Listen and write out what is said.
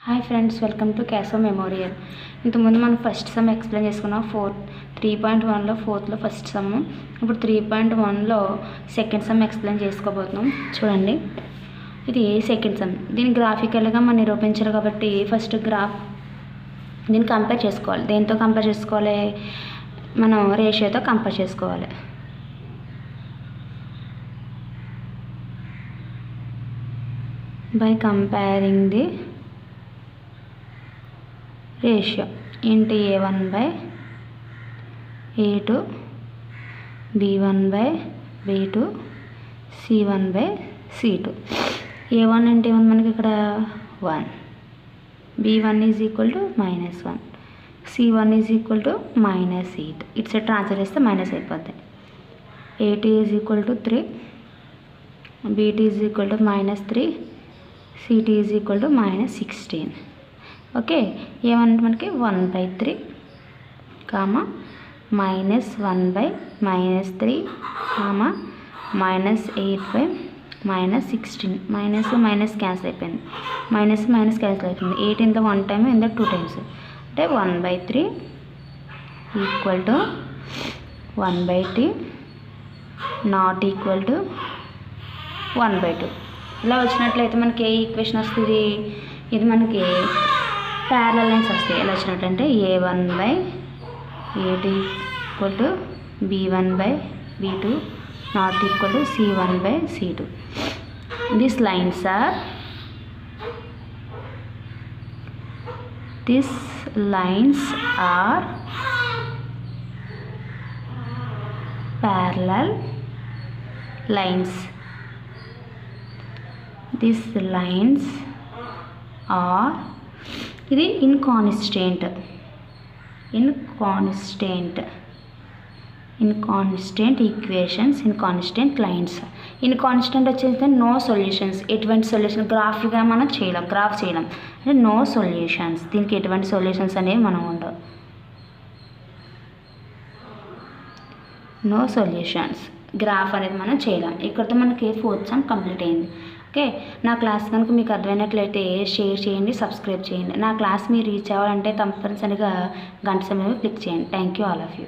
Hi friends, welcome to క్యాసో memorial. ఇంతకుముందు మనం first some explain చేసుకున్నాం. 3.1లో ఫోర్త్లో ఫస్ట్ సమ్. ఇప్పుడు 3.1లో సెకండ్ సమ్ ఎక్స్ప్లెయిన్ చేసుకోబోతున్నాం. చూడండి, ఇది సెకండ్ సమ్. దీన్ని గ్రాఫికల్గా మనం నిరూపించాలి కాబట్టి ఫస్ట్ దీన్ని కంపేర్ చేసుకోవాలి. దేంతో కంపేర్ చేసుకోవాలి? మనం రేషియోతో కంపేర్ చేసుకోవాలి. By comparing the ratio into a1 by a2 b1 by b2 c1 by c2. a1 అంటే ఏమన్నా మనకి ఇక్కడ 1, b1 is equal to -1, c1 is equal to -8. ఇటు సైడ్ ట్రాన్స్ఫర్ చేస్తే మైనస్ అయిపోద్ది. a2 is equal to 3, b2 is equal to -3, c2 is equal to -16. Okay, ఏమంటే మనకి 1/3 comma -1/-3 comma -8/-16. Minus cancel అయిపోయింది. మైనస్ క్యాన్సిల్ అయిపోయింది. 8 ఇంత 1 టైమ్ ఇంత 2 times అంటే 1/3 equal to 1/t not equal to 1/2. ఇలా వచ్చినట్లయితే మనకి ఏ ఈక్వేషన్ వస్తుంది? ఇది మనకి ప్యారలల్ లైన్స్ వస్తాయి. ఎలా వచ్చినట్టంటే a1/a2 equal to b1/b2 not equal to c1/c2. These lines are parallel lines. These lines are ఇది ఇన్కాన్స్టెంట్ ఈక్వేషన్స్, ఇన్కాన్స్టెంట్ లైన్స్. ఇన్కాన్స్టెంట్ వచ్చేసి నో సొల్యూషన్స్. ఎటువంటి సొల్యూషన్ గ్రాఫ్గా మనం గ్రాఫ్ చేయలేం అంటే నో సొల్యూషన్స్. దీనికి ఎటువంటి సొల్యూషన్స్ అనేవి మనం ఉండవు. నో సొల్యూషన్స్, గ్రాఫ్ అనేది మనం చేయలేం. ఇక్కడితో మనకి ఫోర్త్ సమ్ కంప్లీట్ అయింది. ఓకే, నా క్లాస్ కనుక మీకు అర్థమైనట్లయితే షేర్ చేయండి, సబ్స్క్రైబ్ చేయండి. నా క్లాస్ మీరు రీచ్ అవ్వాలంటే తప్పనిసరిగా గంట సమయం క్లిక్ చేయండి. Thank you all of you.